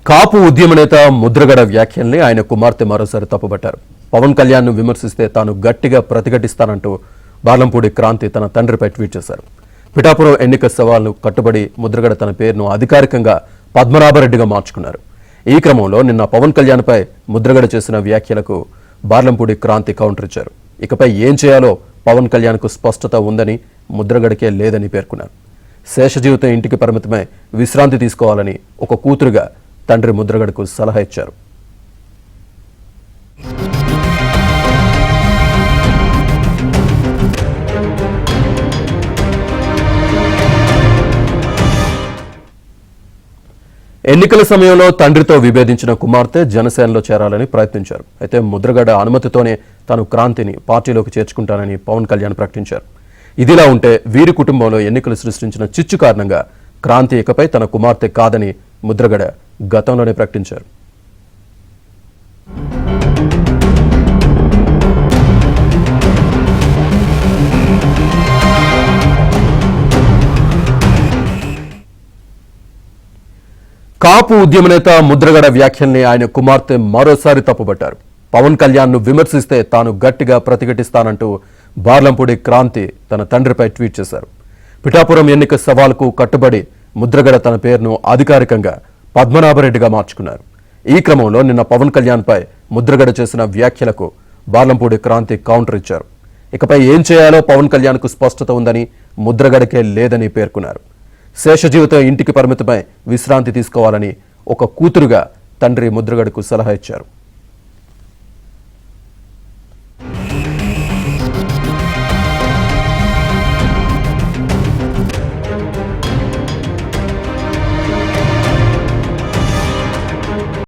కాపు ఉద్యమ నేత ముద్రగడ వ్యాఖ్యల్ని ఆయన కుమార్తె మరోసారి తప్పుబట్టారు. పవన్ కళ్యాణ్ ను విమర్శిస్తే తాను గట్టిగా ప్రతిఘటిస్తానంటూ బాలంపూడి క్రాంతి తన తండ్రిపై ట్వీట్ చేశారు. పిఠాపురం ఎన్నిక సవాల్ను కట్టుబడి ముద్రగడ తన పేరును అధికారికంగా పద్మనాభరెడ్డిగా మార్చుకున్నారు. ఈ క్రమంలో నిన్న పవన్ కళ్యాణ్పై ముద్రగడ చేసిన వ్యాఖ్యలకు బాలంపూడి క్రాంతి కౌంటర్ ఇచ్చారు. ఇకపై ఏం చేయాలో పవన్ కళ్యాణ్కు స్పష్టత ఉందని, ముద్రగడకే లేదని పేర్కొన్నారు. శేష జీవితం ఇంటికి పరిమితమై విశ్రాంతి తీసుకోవాలని ఒక కూతురుగా తండ్రి ముద్రగడకు సలహా ఇచ్చారు. ఎన్నికల సమయంలో తండ్రితో విభేదించిన కుమార్తె జనసేనలో చేరాలని ప్రయత్నించారు. అయితే ముద్రగడ అనుమతితోనే తాను క్రాంతిని పార్టీలోకి చేర్చుకుంటానని పవన్ కళ్యాణ్ ప్రకటించారు. ఇదిలా ఉంటే వీరి కుటుంబంలో ఎన్నికలు సృష్టించిన చిచ్చు కారణంగా క్రాంతి ఇకపై తన కుమార్తె కాదని ముద్రగడ గతంలోనే ప్రకటించారు. కాపు ఉద్యమ నేత ముద్రగడ వ్యాఖ్యల్ని ఆయన కుమార్తె మరోసారి తప్పుబట్టారు. పవన్ కళ్యాణ్ ను విమర్శిస్తే తాను గట్టిగా ప్రతిఘటిస్తానంటూ బార్లంపూడి క్రాంతి తన తండ్రిపై ట్వీట్ చేశారు. పిఠాపురం ఎన్నిక సవాల్కు కట్టుబడి ముద్రగడ తన పేరును అధికారికంగా పద్మనాభరెడ్డిగా మార్చుకున్నారు. ఈ క్రమంలో నిన్న పవన్ కళ్యాణ్పై ముద్రగడ చేసిన వ్యాఖ్యలకు బార్లంపూడి క్రాంతి కౌంటర్ ఇచ్చారు. ఇకపై ఏం చేయాలో పవన్ కళ్యాణ్కు స్పష్టత ఉందని, ముద్రగడకే లేదని పేర్కొన్నారు. శేష జీవితం ఇంటికి పరిమితమై విశ్రాంతి తీసుకోవాలని ఒక కూతురుగా తండ్రి ముద్రగడకు సలహా ఇచ్చారు.